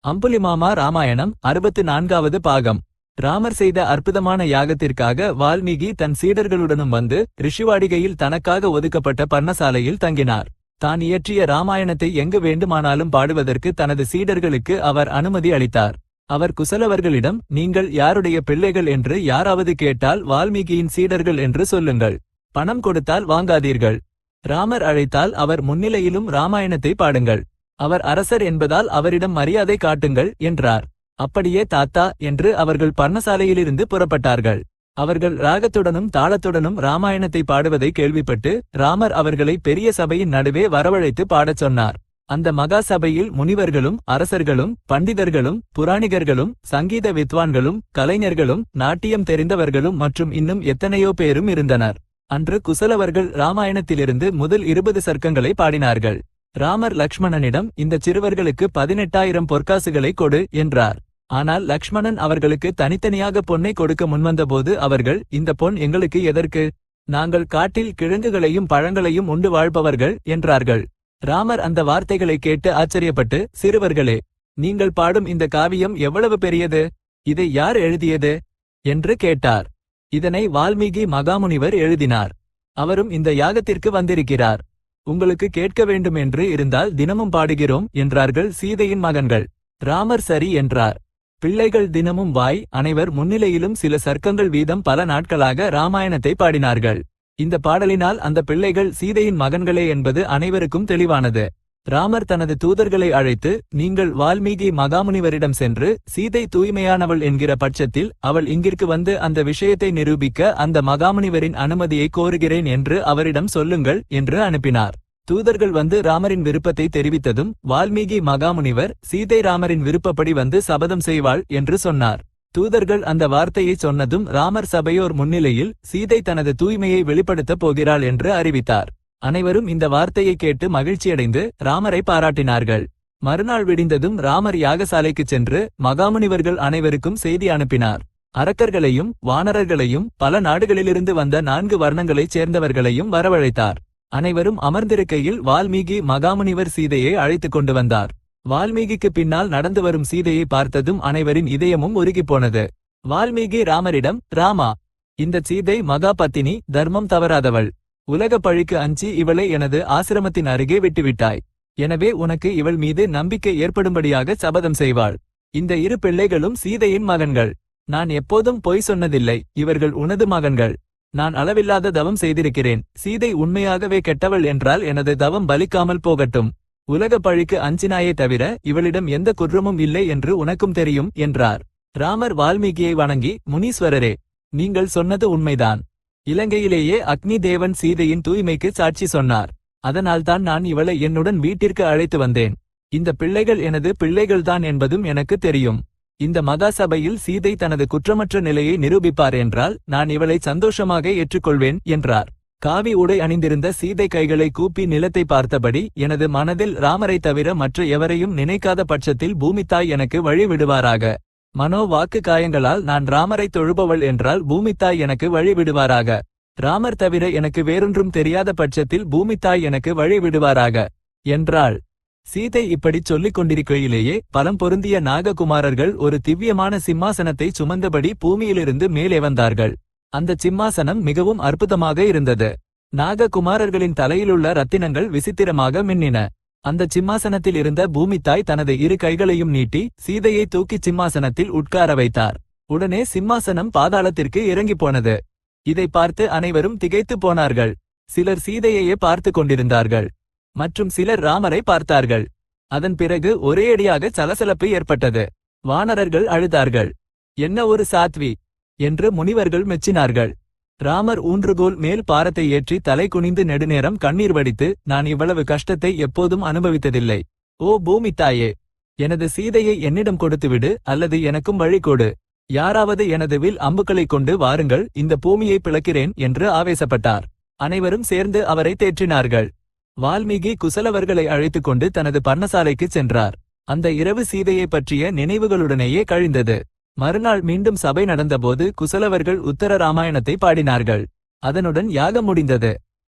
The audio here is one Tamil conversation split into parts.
அம்புலிமாமா ராமாயணம் 64வது பாகம். ராமர் செய்த அற்புதமான யாகத்திற்காக வால்மீகி தன் சீடர்களுடனும் வந்து ரிஷிவாடிகையில் தனக்காக ஒதுக்கப்பட்ட பர்ணசாலையில் தங்கினார். தான் இயற்றிய ராமாயணத்தை எங்கு வேண்டுமானாலும் பாடுவதற்கு தனது சீடர்களுக்கு அவர் அனுமதி அளித்தார். அவர் குசலவர்களிடம், நீங்கள் யாருடைய பிள்ளைகள் என்று யாராவது கேட்டால் வால்மீகியின் சீடர்கள் என்று சொல்லுங்கள். பணம் கொடுத்தால் வாங்காதீர்கள். ராமர் அழைத்தால் அவர் முன்னிலையிலும் ராமாயணத்தை பாடுங்கள். அவர் அரசர் என்பதால் அவரிடம் மரியாதை காட்டுங்கள் என்றார். அப்படியே தாத்தா என்று அவர்கள் பர்ணசாலையிலிருந்து புறப்பட்டார்கள். அவர்கள் ராகத்துடனும் தாளத்துடனும் ராமாயணத்தை பாடுவதை கேள்விப்பட்டு ராமர் அவர்களை பெரிய சபையின் நடுவே வரவழைத்து பாடச் சொன்னார். அந்த மகா சபையில் முனிவர்களும் அரசர்களும் பண்டிதர்களும் புராணிகர்களும் சங்கீத வித்வான்களும் கலைஞர்களும் நாட்டியம் தெரிந்தவர்களும் மற்றும் இன்னும் எத்தனையோ பேரும் இருந்தனர். அன்று குசலவர்கள் ராமாயணத்திலிருந்து முதல் 20 சர்க்கங்களை பாடினார்கள். ராமர் லக்ஷ்மணனிடம், இந்த சிறுவர்களுக்கு 18,000 பொற்காசுகளை கொடு என்றார். ஆனால் லக்ஷ்மணன் அவர்களுக்கு தனித்தனியாக பொன்னை கொடுக்க முன்வந்தபோது அவர்கள், இந்த பொன் எங்களுக்கு எதற்கு? நாங்கள் காட்டில் கிழங்குகளையும் பழங்களையும் உண்டு வாழ்பவர்கள் என்றார்கள். ராமர் அந்த வார்த்தைகளை கேட்டு ஆச்சரியப்பட்டு, சிறுவர்களே, நீங்கள் பாடும் இந்த காவியம் எவ்வளவு பெரியது? இதை யார் எழுதியது என்று கேட்டார். இதனை வால்மீகி மகாமுனிவர் எழுதினார். அவரும் இந்த யாகத்திற்கு வந்திருக்கிறார். உங்களுக்கு கேட்க வேண்டும் என்று இருந்தால் தினமும் பாடுகிறோம் என்றார்கள் சீதையின் மகன்கள். ராமர் சரி என்றார். பிள்ளைகள் தினமும் வாய் அனைவர் முன்னிலையிலும் சில சர்க்கங்கள் வீதம் பல நாட்களாக ராமாயணத்தை பாடினார்கள். இந்த பாடலினால் அந்த பிள்ளைகள் சீதையின் மகன்களே என்பது அனைவருக்கும் தெளிவானது. ராமர் தனது தூதர்களை அழைத்து, நீங்கள் வால்மீகி மகாமுனிவரிடம் சென்று சீதை தூய்மையானவள் என்கிற பட்சத்தில் அவள் இங்கிற்கு வந்து அந்த விஷயத்தை நிரூபிக்க அந்த மகாமுனிவரின் அனுமதியை கோருகிறேன் என்று அவரிடம் சொல்லுங்கள் என்று அனுப்பினார். தூதர்கள் வந்து ராமரின் விருப்பத்தை தெரிவித்ததும் வால்மீகி மகாமுனிவர், சீதை ராமரின் விருப்பப்படி வந்து சபதம் செய்வாள் என்று சொன்னார். தூதர்கள் அந்த வார்த்தையை சொன்னதும் ராமர் சபையோர் முன்னிலையில் சீதை தனது தூய்மையை வெளிப்படுத்தப் போகிறாள் என்று அறிவித்தார். அனைவரும் இந்த வார்த்தையை கேட்டு மகிழ்ச்சியடைந்து ராமரை பாராட்டினார்கள். மறுநாள் விடிந்ததும் ராமர் யாகசாலைக்குச் சென்று மகாமுனிவர்கள் அனைவருக்கும் செய்தி அனுப்பினார். அரக்கர்களையும் வானரர்களையும் பல நாடுகளிலிருந்து வந்த 4 வர்ணங்களைச் சேர்ந்தவர்களையும் வரவழைத்தார். அனைவரும் அமர்ந்திருக்கையில் வால்மீகி மகாமுனிவர் சீதையை அழைத்துக் கொண்டு வந்தார். வால்மீகிக்கு பின்னால் நடந்து வரும் சீதையை பார்த்ததும் அனைவரின் இதயமும் உருகிப்போனது. வால்மீகி ராமரிடம், ராமா, இந்த சீதை மகா பத்தினி, தர்மம் தவறாதவள். உலக பழிக்கு அஞ்சி இவளை எனது ஆசிரமத்தின் அருகே விட்டுவிட்டாய். எனவே உனக்கு இவள் மீது நம்பிக்கை ஏற்படும்படியாக சபதம் செய்வாள். இந்த 2 பிள்ளைகளும் சீதையின் மகன்கள். நான் எப்போதும் பொய் சொன்னதில்லை. இவர்கள் உனது மகன்கள். நான் அளவில்லாத தவம் செய்திருக்கிறேன். சீதை உண்மையாகவே கெட்டவள் என்றால் எனது தவம் பலிக்காமல் போகட்டும். உலக பழிக்கு அஞ்சினாயே தவிர இவளிடம் எந்த குற்றமும் இல்லை என்று உனக்கும் தெரியும் என்றார். ராமர் வால்மீகியை வணங்கி, முனீஸ்வரரே, நீங்கள் சொன்னது உண்மைதான். இலங்கையிலேயே அக்னி தேவன் சீதையின் தூய்மைக்கு சாட்சி சொன்னார். அதனால்தான் நான் இவளை என்னுடன் வீட்டிற்கு அழைத்து வந்தேன். இந்த பிள்ளைகள் எனது பிள்ளைகள்தான் என்பதும் எனக்கு தெரியும். இந்த மகா சபையில் சீதை தனது குற்றமற்ற நிலையை நிரூபிப்பார் என்றால் நான் இவளை சந்தோஷமாக ஏற்றுக்கொள்வேன் என்றார். காவி உடை அணிந்திருந்த சீதை கைகளை கூப்பி நிலத்தை பார்த்தபடி, எனது மனதில் ராமரை தவிர மற்ற எவரையும் நினைக்காத பட்சத்தில் பூமித்தாய் எனக்கு வழி விடுவாராக. மனோ வாக்கு காயங்களால் நான் ராமரை தொழுபவள் என்றால் பூமித்தாய் எனக்கு வழி விடுவாராக. ராமர் தவிர எனக்கு வேறொன்றும் தெரியாத பட்சத்தில் பூமித்தாய் எனக்கு வழி விடுவாராக என்றாள். சீதை இப்படிச் சொல்லிக் கொண்டிருக்கையிலேயே பலம் பொருந்திய நாககுமாரர்கள் ஒரு திவ்யமான சிம்மாசனத்தை சுமந்தபடி பூமியிலிருந்து மேலே வந்தார்கள். அந்த சிம்மாசனம் மிகவும் அற்புதமாக இருந்தது. நாககுமாரர்களின் தலையிலுள்ள ரத்தினங்கள் விசித்திரமாக மின்னின. அந்த சிம்மாசனத்தில் இருந்த பூமித்தாய் தனது 2 கைகளையும் நீட்டி சீதையை தூக்கி சிம்மாசனத்தில் உட்கார வைத்தார். உடனே சிம்மாசனம் பாதாளத்திற்கு இறங்கி போனது. இதை பார்த்து அனைவரும் திகைத்து போனார்கள். சிலர் சீதையையே பார்த்து கொண்டிருந்தார்கள். மற்றும் சிலர் ராமரை பார்த்தார்கள். அதன் பிறகு ஒரேயடியாக சலசலப்பு ஏற்பட்டது. வானரர்கள் அழுதார்கள். என்ன ஒரு சாத்வி என்று முனிவர்கள் மெச்சினார்கள். ராமர் ஊன்றுகோல் மேல் பாரத்தை ஏற்றி தலை குனிந்து நெடுநேரம் கண்ணீர் வடித்து, நான் இவ்வளவு கஷ்டத்தை எப்போதும் அனுபவித்ததில்லை. ஓ பூமித்தாயே, எனது சீதையை என்னிடம் கொடுத்துவிடு, அல்லது எனக்கும் வழி கொடு. யாராவது எனது வில் அம்புகளை கொண்டு வாருங்கள், இந்த பூமியை பிளக்கிறேன் என்று ஆவேசப்பட்டார். அனைவரும் சேர்ந்து அவரை தேற்றினார்கள். வால்மீகி குசலவர்களை அழைத்துக் கொண்டு தனது பர்ணசாலைக்குச் சென்றார். அந்த இரவு சீதையை பற்றிய நினைவுகளுடனேயே கழிந்தது. மறுநாள் மீண்டும் சபை நடந்தபோது குசலவர்கள் உத்தர ராமாயணத்தை பாடினார்கள். அதனுடன் யாகம் முடிந்தது.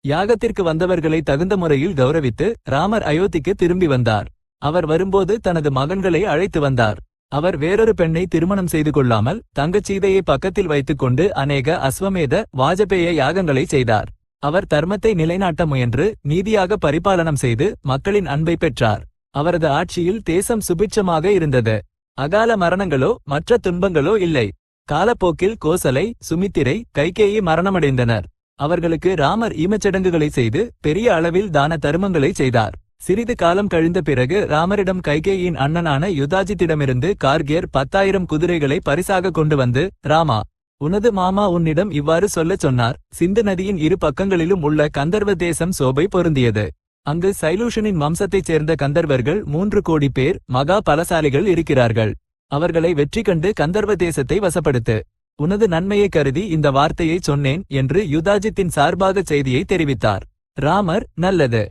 யாகத்திற்கு வந்தவர்களை தகுந்த முறையில் கௌரவித்து ராமர் அயோத்திக்கு திரும்பி வந்தார். அவர் வரும்போது தனது மகன்களை அழைத்து வந்தார். அவர் வேறொரு பெண்ணை திருமணம் செய்து கொள்ளாமல் தங்கச் சீதையை பக்கத்தில் வைத்துக்கொண்டு அநேக அஸ்வமேத வாஜபேய யாகங்களை செய்தார். அவர் தர்மத்தை நிலைநாட்ட முயன்று நீதியாக பரிபாலனம் செய்து மக்களின் அன்பை பெற்றார். அவரது ஆட்சியில் தேசம் சுபிட்சமாக இருந்தது. அகால மரணங்களோ மற்ற துன்பங்களோ இல்லை. காலப்போக்கில் கோசலை, சுமித்திரை, கைகேயி மரணமடைந்தனர். அவர்களுக்கு ராமர் ஈமச்சடங்குகளை செய்து பெரிய அளவில் தான தருமங்களை செய்தார். சிறிது காலம் கழிந்த பிறகு ராமரிடம் கைகேயின் அண்ணனான யுதாஜித்திடமிருந்து கார்கியர் 10,000 குதிரைகளை பரிசாக கொண்டு வந்து, ராமா, உனது மாமா உன்னிடம் இவ்வாறு சொல்லச் சொன்னார். சிந்து நதியின் இரு பக்கங்களிலும் உள்ள கந்தர்வ தேசம் சோபை பொருந்தியது. அங்கு சைலூஷனின் வம்சத்தைச் சேர்ந்த கந்தர்வர்கள் 3 கோடி பேர் மகா பலசாலிகள் இருக்கிறார்கள். அவர்களை வெற்றி கண்டு கந்தர்வ தேசத்தை வசப்படுத்து. உனது நன்மையை கருதி இந்த வார்த்தையை சொன்னேன் என்று யுதாஜித்தின் சார்பாக செய்தியை தெரிவித்தார். ராமர், நல்லது.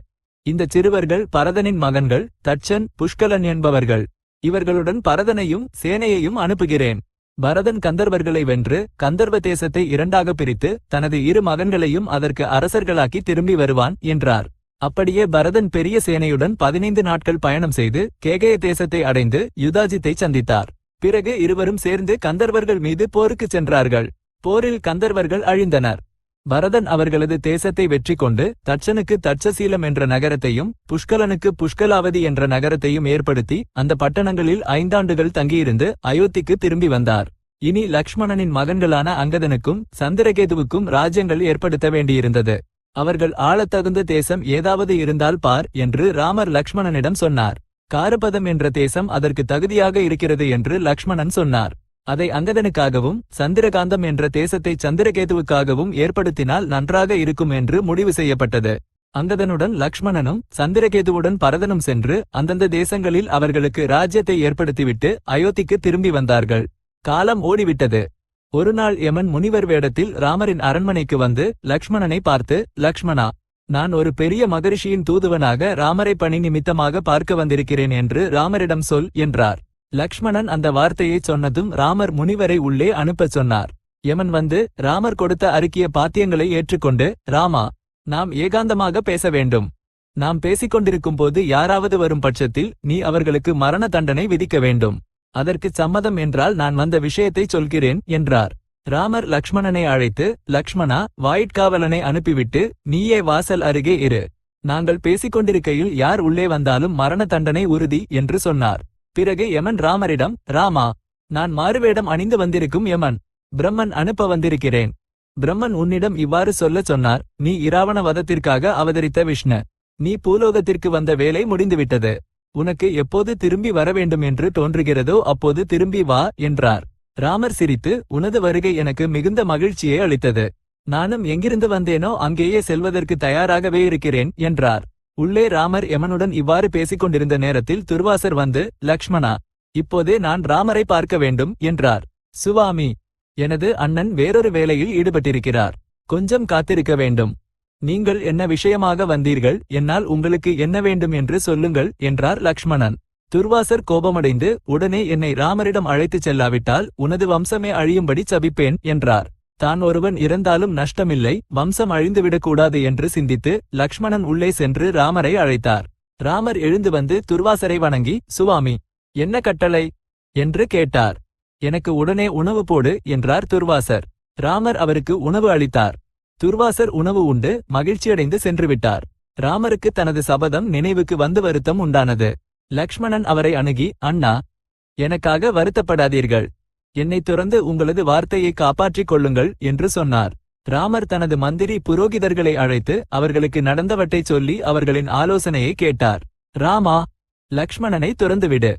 இந்த சிறுவர்கள் பரதனின் மகன்கள், தட்சன், புஷ்கலன் என்பவர்கள். இவர்களுடன் பரதனையும் சேனையையும் அனுப்புகிறேன். பரதன் கந்தர்வர்களை வென்று கந்தர்வ தேசத்தை 2ஆக பிரித்து தனது 2 மகன்களையும் அதற்கு அரசர்களாக்கி திரும்பி வருவான் என்றார். அப்படியே பரதன் பெரிய சேனையுடன் 15 நாட்கள் பயணம் செய்து கேகய தேசத்தை அடைந்து யுதாஜித்தை சந்தித்தார். பிறகு இருவரும் சேர்ந்து கந்தர்வர்கள் மீது போருக்குச் சென்றார்கள். போரில் கந்தர்வர்கள் அழிந்தனர். பரதன் அவர்களது தேசத்தை வெற்றி கொண்டு தட்சனுக்கு தட்சசீலம் என்ற நகரத்தையும் புஷ்கலனுக்கு புஷ்கலாவதி என்ற நகரத்தையும் ஏற்படுத்தி அந்த பட்டணங்களில் 5 ஆண்டுகள் தங்கியிருந்து அயோத்திக்கு திரும்பி வந்தார். இனி லக்ஷ்மணனின் மகன்களான அங்கதனுக்கும் சந்திரகேதுவுக்கும் ராஜ்யங்கள் ஏற்படுத்த வேண்டியிருந்தது. அவர்கள் ஆளத்தகுந்த தேசம் ஏதாவது இருந்தால் பார் என்று ராமர் லக்ஷ்மணனிடம் சொன்னார். காரபதம் என்ற தேசம் அதற்கு தகுதியாக இருக்கிறது என்று லக்ஷ்மணன் சொன்னார். அதை அங்கதனுக்காகவும் சந்திரகாந்தம் என்ற தேசத்தை சந்திரகேதுவுக்காகவும் ஏற்படுத்தினால் நன்றாக இருக்கும் என்று முடிவு செய்யப்பட்டது. அங்கதனுடன் லக்ஷ்மணனும் சந்திரகேதுவுடன் பரதனும் சென்று அந்தந்த தேசங்களில் அவர்களுக்கு ராஜ்யத்தை ஏற்படுத்திவிட்டு அயோத்திக்கு திரும்பி வந்தார்கள். காலம் ஓடிவிட்டது. ஒருநாள் யமன் முனிவர் வேடத்தில் ராமரின் அரண்மனைக்கு வந்து லக்ஷ்மணனை பார்த்து, லக்ஷ்மணா, நான் ஒரு பெரிய மகரிஷியின் தூதுவனாக ராமரை பணி நிமித்தமாக பார்க்க வந்திருக்கிறேன் என்று ராமரிடம் சொல் என்றார். லக்ஷ்மணன் அந்த வார்த்தையை சொன்னதும் ராமர் முனிவரை உள்ளே அனுப்பச் சொன்னார். யமன் வந்து ராமர் கொடுத்த அருக்கிய பாத்தியங்களை ஏற்றுக்கொண்டு, ராமா, நாம் ஏகாந்தமாக பேச வேண்டும். நாம் பேசிக்கொண்டிருக்கும் போது யாராவது வரும் பட்சத்தில் நீ அவர்களுக்கு மரண தண்டனை விதிக்க வேண்டும். அதற்கு சம்மதம் என்றால் நான் வந்த விஷயத்தை சொல்கிறேன் என்றார். ராமர் லக்ஷ்மணனை அழைத்து, லக்ஷ்மணா, வாயிற்காவலனை அனுப்பிவிட்டு நீயே வாசல் அருகே இரு. நாங்கள் பேசிக்கொண்டிருக்கையில் யார் உள்ளே வந்தாலும் மரண தண்டனை உறுதி என்று சொன்னார். பிறகு யமன் ராமரிடம், ராமா, நான் மாறுவேடம் அணிந்து வந்திருக்கும் யமன். பிரம்மன் அனுப்ப வந்திருக்கிறேன். பிரம்மன் உன்னிடம் இவ்வாறு சொல்லச் சொன்னார். நீ இராவண வதத்திற்காக அவதரித்த விஷ்ணு. நீ பூலோகத்திற்கு வந்த வேலை முடிந்துவிட்டது. உனக்கு எப்போது திரும்பி வரவேண்டும் என்று தோன்றுகிறதோ அப்போது திரும்பி வா என்றார். ராமர் சிரித்து, உனது வருகை எனக்கு மிகுந்த மகிழ்ச்சியை அளித்தது. நானும் எங்கிருந்து வந்தேனோ அங்கேயே செல்வதற்கு தயாராகவே இருக்கிறேன் என்றார். உள்ளே ராமர் யமனுடன் இவ்வாறு பேசிக் கொண்டிருந்த நேரத்தில் துர்வாசர் வந்து, லக்ஷ்மணா, இப்போதே நான் ராமரை பார்க்க வேண்டும் என்றார். சுவாமி, எனது அண்ணன் வேறொரு வேலையில் ஈடுபட்டிருக்கிறார். கொஞ்சம் காத்திருக்க வேண்டும். நீங்கள் என்ன விஷயமாக வந்தீர்கள்? என்னால் உங்களுக்கு என்ன வேண்டும் என்று சொல்லுங்கள் என்றார் லக்ஷ்மணன். துர்வாசர் கோபமடைந்து, உடனே என்னை ராமரிடம் அழைத்துச் செல்லாவிட்டால் உனது வம்சமே அழியும்படி சபிப்பேன் என்றார். தான் ஒருவன் இறந்தாலும் நஷ்டமில்லை, வம்சம் அழிந்துவிடக்கூடாது என்று சிந்தித்து லக்ஷ்மணன் உள்ளே சென்று ராமரை அழைத்தார். ராமர் எழுந்து வந்து துர்வாசரை வணங்கி, சுவாமி, என்ன கட்டளை என்று கேட்டார். எனக்கு உடனே உணவு போடு என்றார் துர்வாசர். ராமர் அவருக்கு உணவு அளித்தார். துர்வாசர் உணவு உண்டு மகிழ்ச்சியடைந்து சென்றுவிட்டார். ராமருக்கு தனது சபதம் நினைவுக்கு வந்து வருத்தம் உண்டானது. லக்ஷ்மணன் அவரை அணுகி, அண்ணா, எனக்காக வருத்தப்படாதீர்கள். என்னை துறந்து உங்களது வார்த்தையை காப்பாற்றிக் கொள்ளுங்கள் என்று சொன்னார். ராமர் தனது மந்திரி புரோகிதர்களை அழைத்து அவர்களுக்கு நடந்தவற்றை சொல்லி அவர்களின் ஆலோசனையை கேட்டார். ராமா, லக்ஷ்மணனை துறந்துவிடு.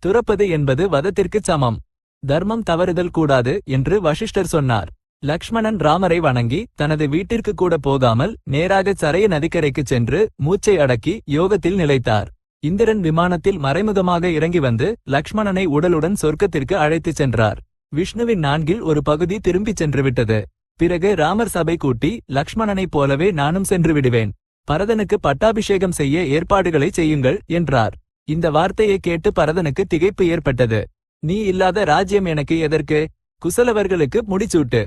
துறப்பது என்பது வதத்திற்குச் சமம். தர்மம் தவறுதல் கூடாது என்று வசிஷ்டர் சொன்னார். லக்ஷ்மணன் ராமரை வணங்கி தனது வீட்டிற்கு கூட போகாமல் நேராக சரைய நதிக்கரைக்குச் சென்று மூச்சை அடக்கி யோகத்தில் நிலைத்தார். இந்திரன் விமானத்தில் மறைமுகமாக இறங்கி வந்து லக்ஷ்மணனை உடலுடன் சொர்க்கத்திற்கு அழைத்துச் சென்றார். விஷ்ணுவின் 4இல் ஒரு பகுதி திரும்பிச் சென்றுவிட்டது. பிறகு ராமர் சபை கூட்டி, லக்ஷ்மணனைப் போலவே நானும் சென்று விடுவேன். பரதனுக்கு பட்டாபிஷேகம் செய்ய ஏற்பாடுகளை செய்யுங்கள் என்றார். இந்த வார்த்தையை கேட்டு பரதனுக்கு திகைப்பு ஏற்பட்டது. நீ இல்லாத ராஜ்யம் எனக்கு எதற்கு? குசலவர்களுக்கு முடிச்சூட்டு.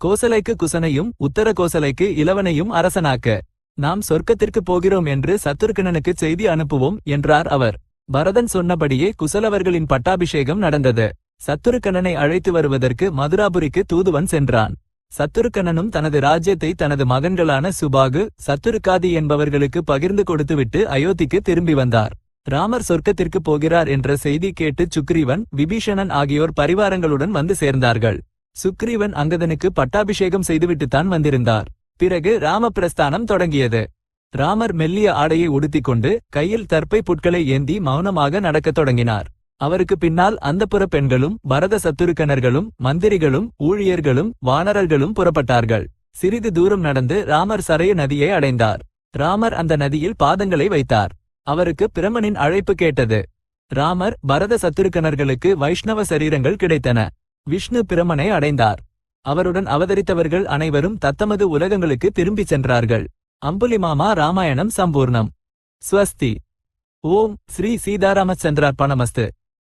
கோசலைக்கு குசனையும் உத்தர கோசலைக்கு இளவனையும் அரசனாக்க. நாம் சொர்க்கத்திற்கு போகிறோம் என்று சத்துருக்கணனுக்கு செய்தி அனுப்புவோம் என்றார் அவர். பரதன் சொன்னபடியே குசலவர்களின் பட்டாபிஷேகம் நடந்தது. சத்துருக்கனனை அழைத்து வருவதற்கு மதுராபுரிக்கு தூதுவன் சென்றான். சத்துருக்கனனும் தனது ராஜ்யத்தை தனது மகன்களான சுபாகு, சத்துருக்காதி என்பவர்களுக்கு பகிர்ந்து கொடுத்துவிட்டு அயோத்திக்கு திரும்பி வந்தார். ராமர் சொர்க்கத்திற்கு போகிறார் என்ற செய்தி கேட்டு சுக்ரீவன், விபீஷணன் ஆகியோர் பரிவாரங்களுடன் வந்து சேர்ந்தார்கள். சுக்ரீவன் அங்கதனுக்கு பட்டாபிஷேகம் செய்துவிட்டுத்தான் வந்திருந்தார். பிறகு ராமபிரஸ்தானம் தொடங்கியது. ராமர் மெல்லிய ஆடையை உடுத்திக்கொண்டு கையில் தர்ப்பை புட்களை ஏந்தி மௌனமாக நடக்கத் தொடங்கினார். அவருக்கு பின்னால் அந்தப்புற பெண்களும் பரத சத்துருக்கனர்களும் மந்திரிகளும் ஊழியர்களும் வானரர்களும் புறப்பட்டார்கள். சிறிது தூரம் நடந்து ராமர் சரையு நதியை அடைந்தார். ராமர் அந்த நதியில் பாதங்களை வைத்தார். அவருக்கு பிரமனின் அழைப்பு கேட்டது. ராமர் பரத சத்துருக்கனர்களுக்கு வைஷ்ணவ சரீரங்கள் கிடைத்தன. விஷ்ணு பிரமனை அடைந்தார். அவருடன் அவதரித்தவர்கள் அனைவரும் தத்தமது உலகங்களுக்கு திரும்பிச் சென்றார்கள். அம்புலிமாமா ராமாயணம் சம்பூர்ணம். ஸ்வஸ்தி. ஓம் ஸ்ரீ சீதாராமச்சந்திரார்ப்பணமஸ்து.